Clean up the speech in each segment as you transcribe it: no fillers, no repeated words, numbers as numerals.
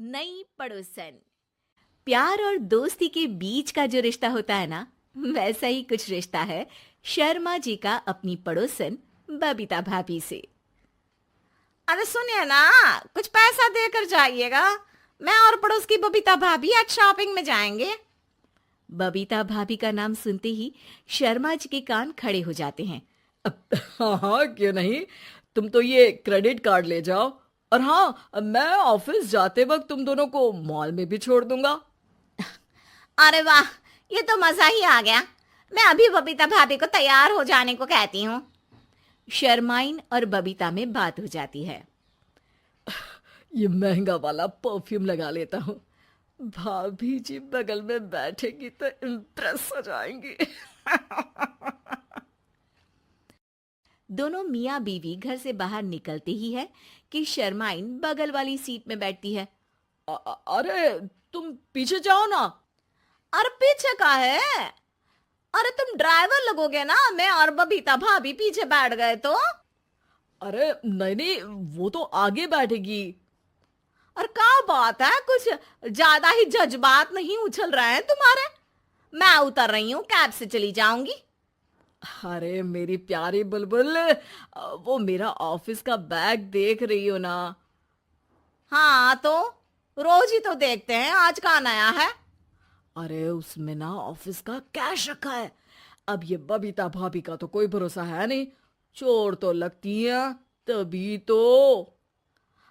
नई पड़ोसन। प्यार और दोस्ती के बीच का जो रिश्ता होता है ना, वैसा ही कुछ रिश्ता है शर्मा जी का अपनी पड़ोसन बबीता भाभी से। अरे सुनिए ना, कुछ पैसा देकर जाइएगा। मैं और पड़ोस की बबीता भाभी आज शॉपिंग में जाएंगे। बबीता भाभी का नाम सुनते ही शर्मा जी के कान खड़े हो जाते हैं। हाँ हाँ, क्यों नहीं। तुम तो ये क्रेडिट कार्ड ले जाओ। और हाँ, मैं ऑफिस जाते वक्त तुम दोनों को मॉल में भी छोड़ दूंगा। अरे वाह, ये तो मजा ही आ गया। मैं अभी बबीता भाभी को तैयार हो जाने को कहती हूँ। शर्माइन और बबीता में बात हो जाती है। ये महंगा वाला परफ्यूम लगा लेता हूँ। भाभी जी बगल में बैठेगी तो इम्प्रेस हो जाएंगी। दोनों मियाँ बीवी घर से बाहर निकलते ही है कि शर्माइन बगल वाली सीट में बैठती है। अरे तुम पीछे जाओ ना। अरे पीछे का है? अरे तुम ड्राइवर लगोगे ना, मैं और बबीता भाभी पीछे बैठ गए तो। अरे नहीं नहीं, वो तो आगे बैठेगी। और क्या बात है, कुछ ज्यादा ही जज्बात नहीं उछल रहे हैं तुम्हारे? मैं उतर रही हूँ, कैब से चली जाऊंगी। अरे मेरी प्यारी बुलबुल, वो मेरा ऑफिस का बैग देख रही हो ना। हाँ तो रोज ही तो देखते हैं, आज का नया है? अरे उसमें ना ऑफिस का कैश रखा है। अब ये बबीता भाभी का तो कोई भरोसा है नहीं, चोर तो लगती है तभी तो।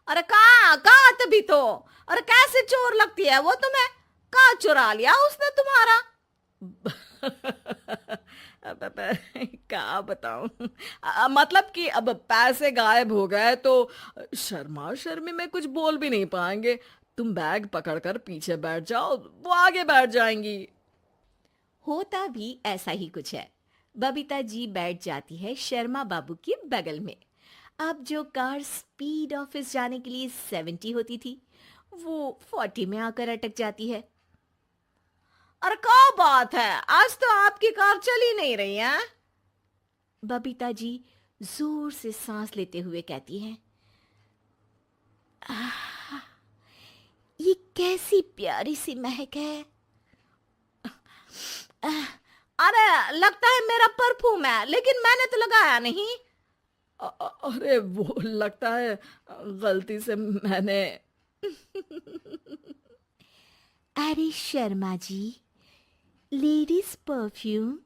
अरे कहाँ कहाँ तभी तो। अरे कैसे चोर लगती है वो तुम्हें? कहाँ चुरा लिया उसने तुम्हारा? क्या बताऊं। मतलब कि अब पैसे गायब हो गए तो शर्मा शर्मी में कुछ बोल भी नहीं पाएंगे। तुम बैग पकड़कर पीछे बैठ जाओ, वो आगे बैठ जाएंगी। होता भी ऐसा ही कुछ है। बबीता जी बैठ जाती है शर्मा बाबू के बगल में। अब जो कार स्पीड ऑफिस जाने के लिए 70 होती थी, वो 40 में आकर अटक जाती है। अरे क्या बात है, आज तो आपकी कार चली नहीं रही है। बबीता जी जोर से सांस लेते हुए कहती हैं, "आह, ये कैसी प्यारी सी महक है। अरे लगता है मेरा परफ्यूम है, लेकिन मैंने तो लगाया नहीं। अरे वो लगता है गलती से मैंने। अरे शर्मा जी, लेडीज परफ्यूम।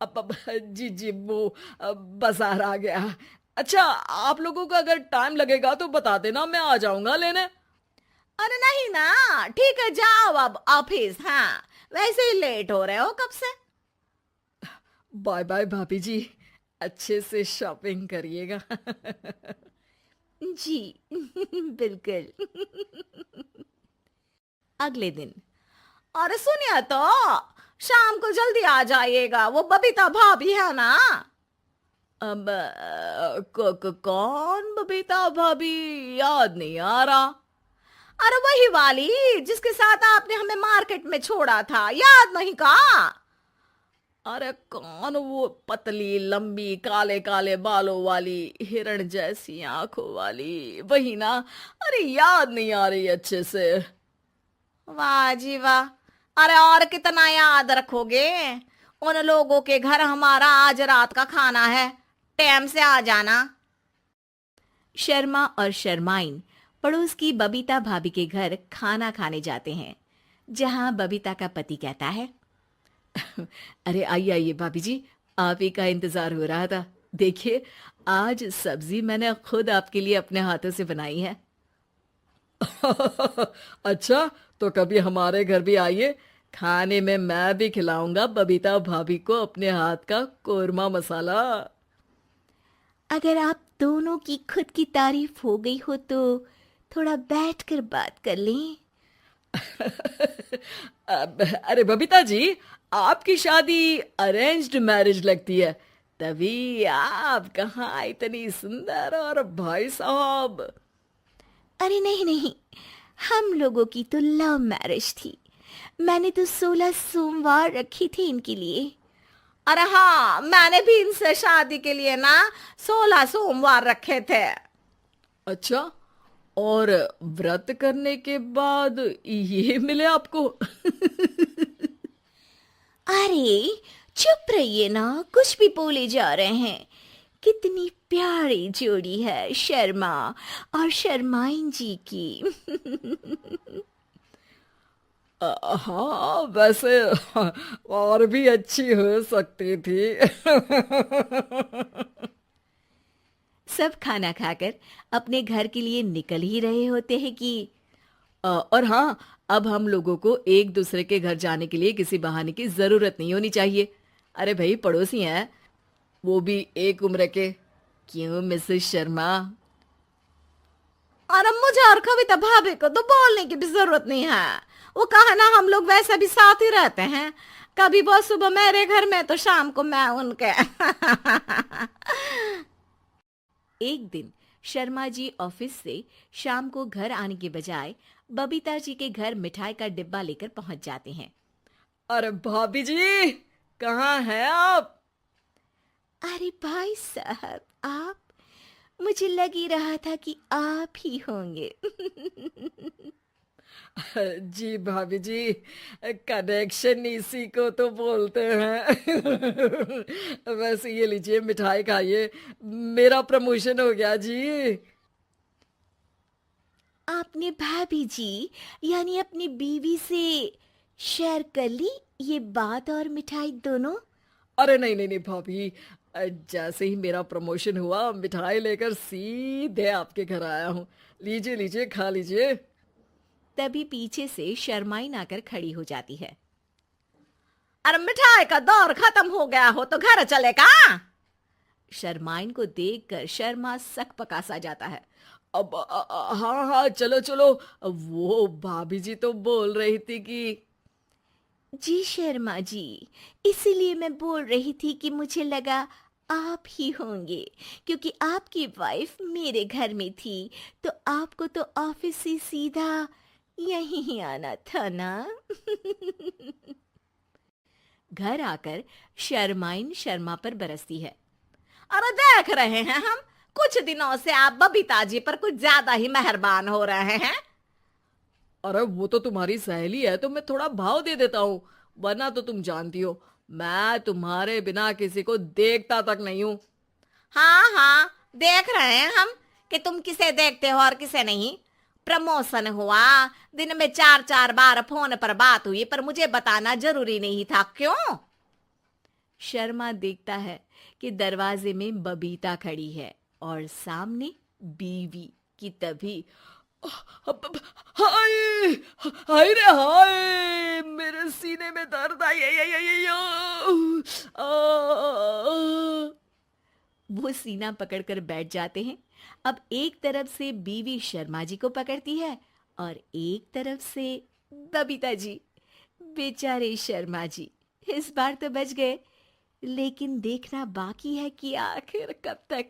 अब जी जी, वो बाजार आ गया। अच्छा, आप लोगों को अगर टाइम लगेगा तो बता देना, मैं आ जाऊंगा लेने। अरे नहीं ना, ठीक है जाओ अब ऑफिस। हाँ वैसे ही लेट हो रहे हो कब से। बाय बाय भाभी जी, अच्छे से शॉपिंग करिएगा। जी बिल्कुल। अगले दिन। अरे सुनिए तो, शाम को जल्दी आ जाइएगा, वो बबीता भाभी है ना। अब कौन बबीता भाभी? याद नहीं आ रहा। अरे वही वाली जिसके साथ आपने हमें मार्केट में छोड़ा था, याद नहीं का? अरे कौन वो पतली लंबी काले काले बालों वाली हिरण जैसी आंखों वाली, वही ना। अरे याद नहीं आ रही अच्छे से। वाह जी वाह। अरे और कितना याद रखोगे? उन लोगों के घर हमारा आज रात का खाना है, टाइम से आ जाना। शर्मा और शर्माइन पड़ोस की बबीता भाभी के घर खाना खाने जाते हैं, जहां बबीता का पति कहता है, अरे आइए आइए भाभी जी, आप ही का इंतजार हो रहा था। देखिए, आज सब्जी मैंने खुद आपके लिए अपने हाथों से बनाई है। अच्छा, तो कभी हमारे घर भी आइए। खाने में मैं भी खिलाऊंगा बबीता भाभी को अपने हाथ का कोरमा मसाला। अगर आप दोनों की खुद की तारीफ हो गई हो तो थोड़ा बैठकर बात कर लें। अरे बबीता जी, आपकी शादी अरेंज्ड मैरिज लगती है, तभी आप कहाँ इतनी सुंदर। और भाई साहब? अरे नहीं नहीं, हम लोगों की तो लव मैरिज थी। मैंने तो 16 सोमवार रखी थी इनके लिए। अरे हाँ, मैंने भी इनसे शादी के लिए ना 16 सोमवार रखे थे। अच्छा, और व्रत करने के बाद ये मिले आपको? अरे चुप रहिए ना, कुछ भी बोले जा रहे हैं। कितनी प्यारी जोड़ी है शर्मा और शर्माइन जी की। हाँ, वैसे और भी अच्छी हो सकती थी। सब खाना खाकर अपने घर के लिए निकल ही रहे होते हैं कि और हाँ, अब हम लोगों को एक दूसरे के घर जाने के लिए किसी बहाने की जरूरत नहीं होनी चाहिए। अरे भाई, पड़ोसी हैं, वो भी एक उम्र के। क्यों मिसेस शर्मा? और अब मुझे और कविता भाभी को तो बोलने की भी जरूरत नहीं है। वो कहा ना, हम लोग वैसे भी साथ ही रहते हैं। कभी वो सुबह मेरे घर में तो शाम को मैं उनके। एक दिन शर्मा जी ऑफिस से शाम को घर आने के बजाय बबीता जी के घर मिठाई का डिब्बा लेकर पहुंच जाते हैं। अरे भाभी जी, कहाँ हैं आप? अरे भाई साहब, आप? मुझे लग ही रहा था कि आप ही होंगे। जी भाभी जी, कनेक्शन इसी को तो बोलते हैं। वैसे ये लीजिए, मिठाई खाइए, मेरा प्रमोशन हो गया जी। आपने भाभी जी यानी अपनी बीवी से शेयर कर ली ये बात और मिठाई दोनों? अरे नहीं नहीं नहीं भाभी, जैसे ही मेरा प्रमोशन हुआ, मिठाई लेकर सीधे आपके घर आया हूँ। लीजिए लीजिए, खा लीजिए। तभी पीछे से शर्माइन आकर खड़ी हो जाती है। अरे मिठाई का दौर खत्म हो गया हो तो घर चलेगा। शर्माइन को देखकर शर्मा सकपका सा जाता है। अब हाँ हाँ, चलो चलो। वो भाभी जी तो बोल रही थी कि जी शर्मा जी, इसीलिए मैं बोल रही थी कि मुझे लगा आप ही होंगे, क्योंकि आपकी वाइफ मेरे घर में थी तो आपको तो ऑफिस से सीधा यहीं ही आना था ना। घर आकर शर्माइन शर्मा पर बरसती है। अरे देख रहे हैं हम, कुछ दिनों से आप बबीता जी पर कुछ ज्यादा ही मेहरबान हो रहे हैं। अरे वो तो तुम्हारी सहेली है तो मैं थोड़ा भाव दे देता हूँ, वरना तो तुम जानती हो मैं तुम्हारे बिना किसी को देखता तक नहीं हूँ। हाँ हाँ, देख रहे हैं हम कि तुम किसे देखते हो और किसे नहीं। प्रमोशन हुआ, दिन में 4-4 बार फोन पर बात हुई, पर मुझे बताना जरूरी नहीं था, क्यों? शर्मा देखता है कि दरवाजे में बबीता खड़ी है और सामने बीवी की। तभी हाय हाय रे हाय, मेरे सीने में दर्द आई। वो सीना पकड़कर बैठ जाते हैं। अब एक तरफ से बीवी शर्मा जी को पकड़ती है और एक तरफ से बबीता जी। बेचारे शर्मा जी इस बार तो बच गए, लेकिन देखना बाकी है कि आखिर कब तक।